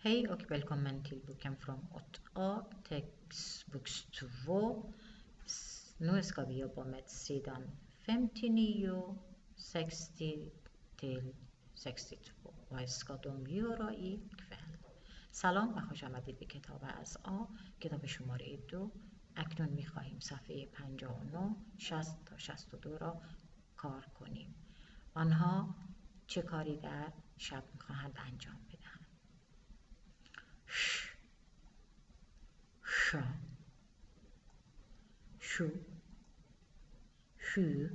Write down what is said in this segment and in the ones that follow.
Hej och välkommen till boken från 8A, textboks 2. Nu ska vi jobba med sidan 59, 60 till 62. Vad ska de göra ikväll؟ سلام و خوش آمدید به کتاب از آ، کتاب شماره 2. اکنون می‌خواهیم صفحه 59 60 تا 62 را کار کنیم. آنها چه کاری در شب می‌خواهند انجام بدهند؟ ش شا شو شو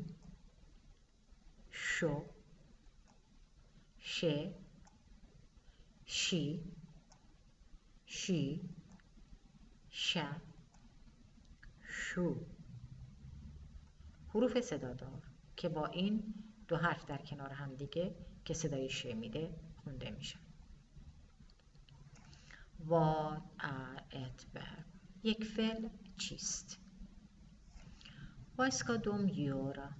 شو شه شی شی شه شو. حروف صدادار که با این دو حرف در کنار هم دیگه که صدای ش میده خونده میشن. What are adverb؟ یک فعل چیست؟ Vad ska de göra؟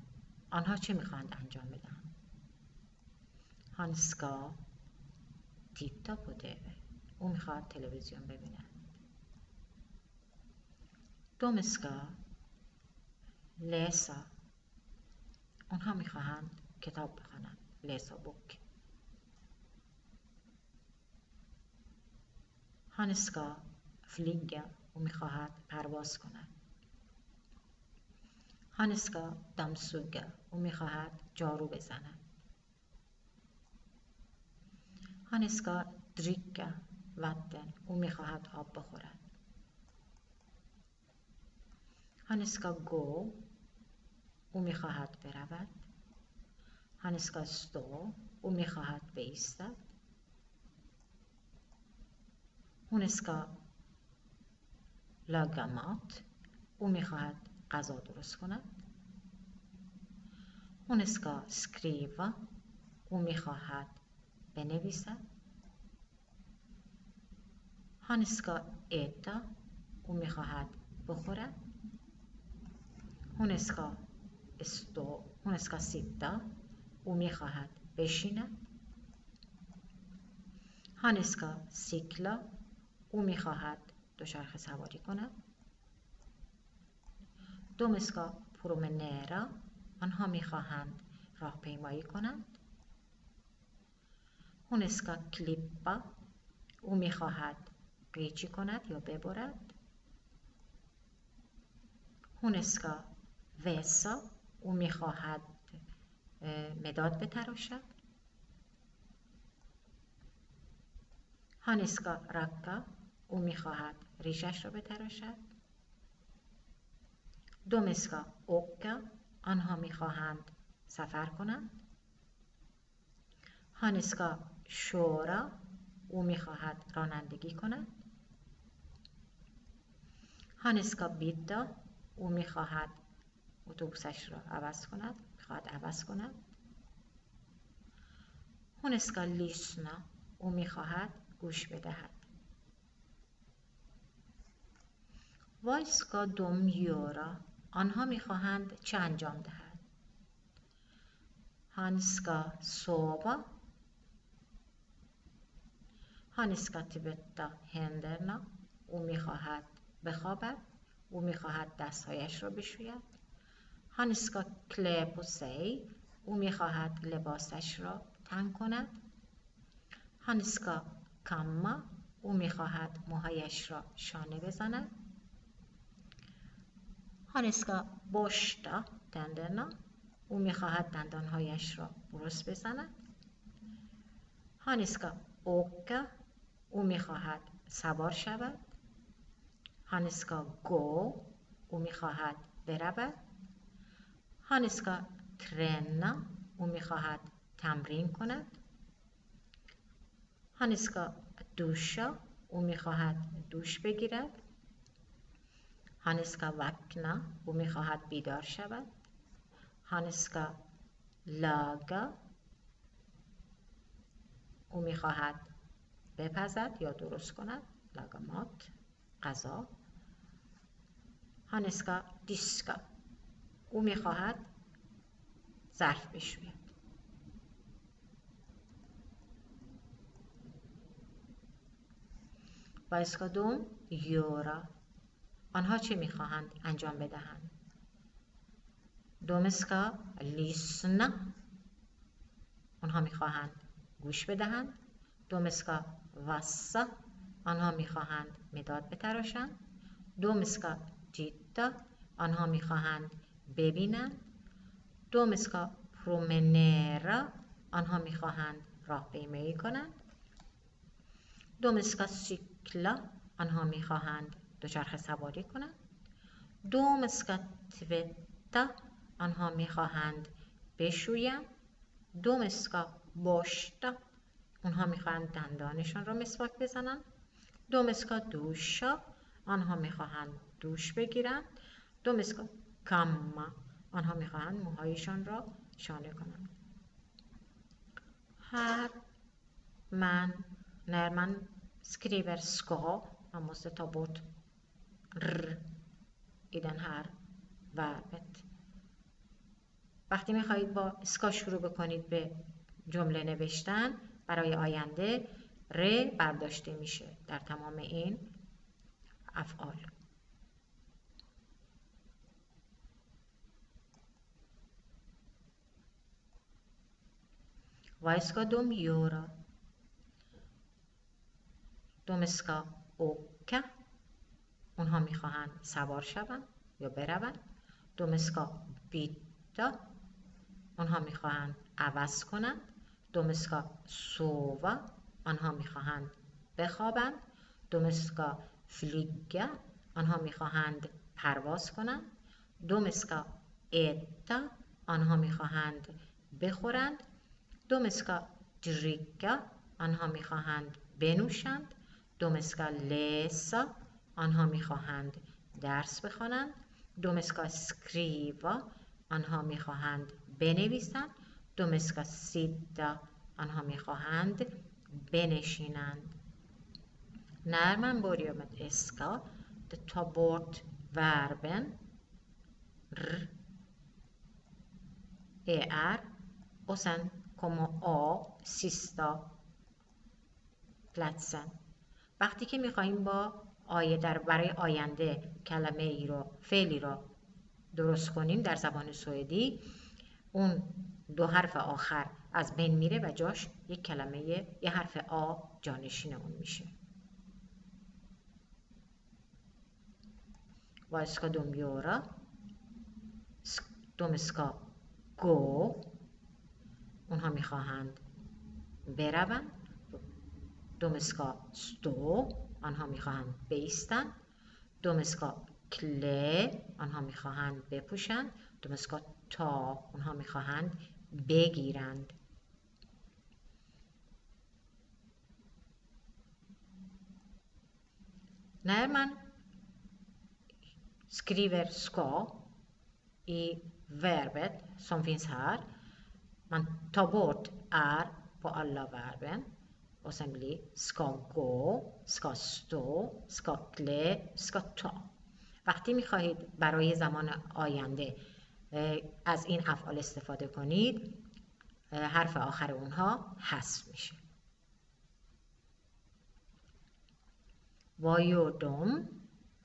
آنها چه میخواهند انجام بدن؟ Han ska titta på TV. او میخواد تلویزیون ببیند. De ska läsa. آنها میخواهند کتاب بخوانند. läsa bok. Han ska flyga. او میخواهد پرواز کند. Han ska dammsuga. او میخواهد جارو بزند. Han ska dricka vatten. او میخواهد آب بخورد. Han ska gå. او میخواهد برود. Han ska stå. او میخواهد بایستد. Hon ska laga mat. او میخواهد غذا درست کند. Hon ska skriva. او میخواهد بنویسد. Han ska äta. او میخواهد بخورد. Hon ska stå. Hon ska sitta. او میخواهد بشیند. Han ska cykla. او میخواهد دوچرخه سواری کند. De ska promenera. آنها میخواهند راهپیمایی کنند. Hon ska klippa. او میخواهد قیچی کند یا ببرد. Hon ska vässa. او میخواهد مداد بتراشد. Han ska racka. او میخواهد ریشش را بتراشد. De ska åka. آنها میخواهند سفر کنند. Han ska köra. او میخواهد رانندگی کند. Han ska byta. او میخواهد اتوبوسش را عوض کند. میخواهد عوض کند. Hon ska lyssna. او میخواهد گوش بدهد. Vad ska de göra؟ آنها میخواهند چه انجام دهند؟ Han ska sova. Han ska tvätta händerna. او میخواهد بخوابد. او میخواهد دستهایش را بشوید. Han ska klä på sig. او میخواهد لباسش را تنگ کند. Han ska kamma. او میخواهد موهایش را شانه بزند. Han ska borsta tänderna. او میخواهد دندانهایش را برس بزند. Han ska åka. او میخواهد سوار شود. Han ska gå. او میخواهد برود. Han ska träna. او میخواهد تمرین کند. Han ska duscha. او میخواهد دوش بگیرد. Han ska vakna. او میخواهد بیدار شود. Han ska laga. او میخواهد بپزد یا درست کند. laga mat. غذا. Han ska diska. او میخواهد ظرف بشوید. Vad ska de göra? آنها چه میخواهند انجام بدهند؟ De ska lyssna. آنها میخواهند گوش بدهند. De ska vassa. آنها میخواهند مداد بتراشند. De ska titta. آنها میخواهند ببینند. De ska promenera. آنها میخواهند راهپیمایی کنند. De ska cykla. آنها میخواهند دوچرخه سواری کنند. De ska tvätta. آنها میخواهند بشویند. De ska borsta. آنها میخواهند دندانشان را مسواک بزنند. De ska duscha. آنها میخواهند دوش بگیرند. De ska kamma. آنها میخواهند موهایشان را شانه کنند. Här när man skriver ska, man måste ta bort r i den här verbet. وقتی میخواهید با اسکا شروع بکنید به جمله نوشتن برای آینده، ر برداشته میشه در تمام این افعال. Vad ska de göra? De ska åka. اونها میخواهند سوار شوند یا بروند. De ska byta. آنها میخواهند عوض کنند. De ska sova. آنها میخواهند بخوابند. De ska flyga. آنها میخواهند پرواز کنند. De ska äta. آنها میخواهند بخورند. De ska dricka. آنها میخواهند بنوشند. De ska läsa. آنها میخواهند درس بخوانند. De ska skriva. آنها میخواهند بنویسند. De ska sitta. آنها میخواهند بنشینند. När man börjar med ska, det tar bort verben r, er och sen kommer a sista platsen. وقتی که میخواهیم با برای آینده کلمه ای رو، فعلی رو درست کنیم در زبان سوئدی، اون دو حرف آخر از بین میره و جاش یک کلمه، یه حرف آ جانشین اون میشه. Vad ska de göra? De ska gå. اونها میخواهند بروند. De ska stå. آنها میخواهند بایستند. De ska klä. آنها میخواهند بپوشند. De ska ta. آنها میخواهند بگیرند. När man skriver ska i verbet som finns här, man tar bort är på alla verben och sen blir ska gå, ska stå, ska klä, ska ta. وقتی میخواهید برای زمان آینده از این افعال استفاده کنید، حرف آخر اونها حذف میشه. Vad gör de?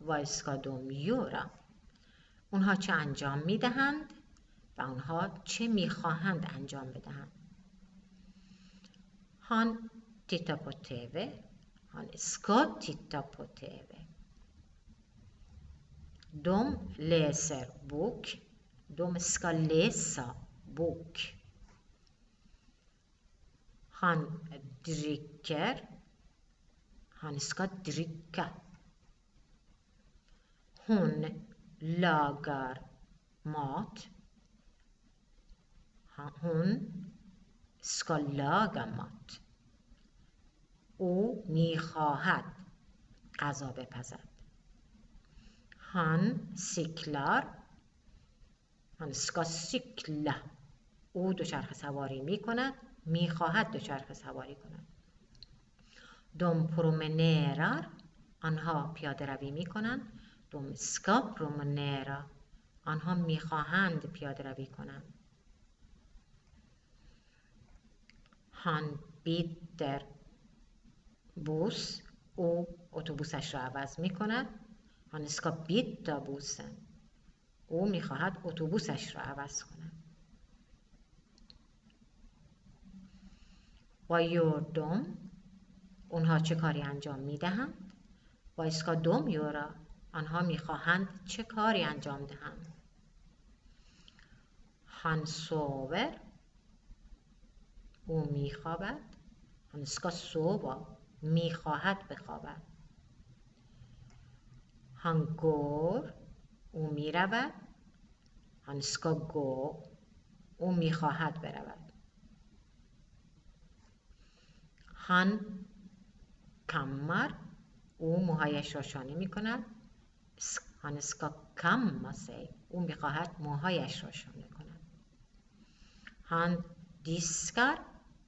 Vad ska de göra? اونها چه انجام میدهند و اونها چه میخواهند انجام بدهند. Han tittar på TV. Han ska titta på TV. De läser bok. De ska läsa bok. Han dricker. Han ska dricka. Hon lagar mat. Hon ska laga mat. او میخواهد غذا بپزد. Han cyklar. Han ska cykla. او دوچرخه سواری میکند. میخواهد دوچرخه سواری کند. De promenerar. آنها پیاده روی میکنند. De ska promenera. آنها میخواهند پیاده روی کنند. Han byter buss. او اتوبوسش را عوض می کند. Han ska byta bussen. او می خواهد اتوبوسش را عوض کند. Vad gör de? اونها چه کاری انجام می دهند؟ Vad ska de göra? آنها می خواهند چه کاری انجام دهند؟ Han sover. او می خوابد. Han ska sova. می خواهد بخوابد. Han går. او می رود. Han ska gå. او می خواهد برود. Han kammar. او موهایش را شانه می کند. Han ska kamma sig. او می خواهد موهایش را شانه کند. Han diskar.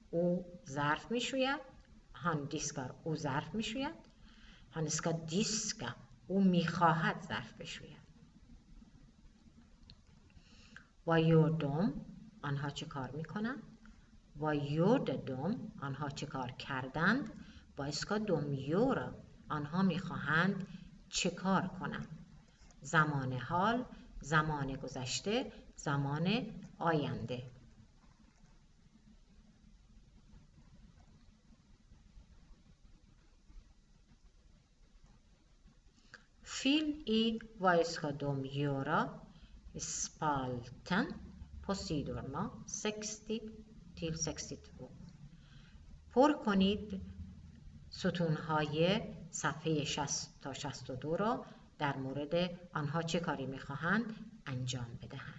او ظرف می شوید. Han diskar. او ظرف می شوید. Han ska diska. او می خواهد ظرف بشوید. Vad gör de? آنها چه کار می کنند؟ Vad gjorde de? آنها چه کار کردند؟ Vad ska de göra? آنها می خواهند چه کار کنند؟ زمان حال، زمان گذشته، زمان آینده. Fyll i vad ska de göra i spalten på sidorna 60 till 62. پر کنید ستونهای صفحه 60 تا 62 را در مورد آنها چه کاری می‌خواهند انجام بدهند.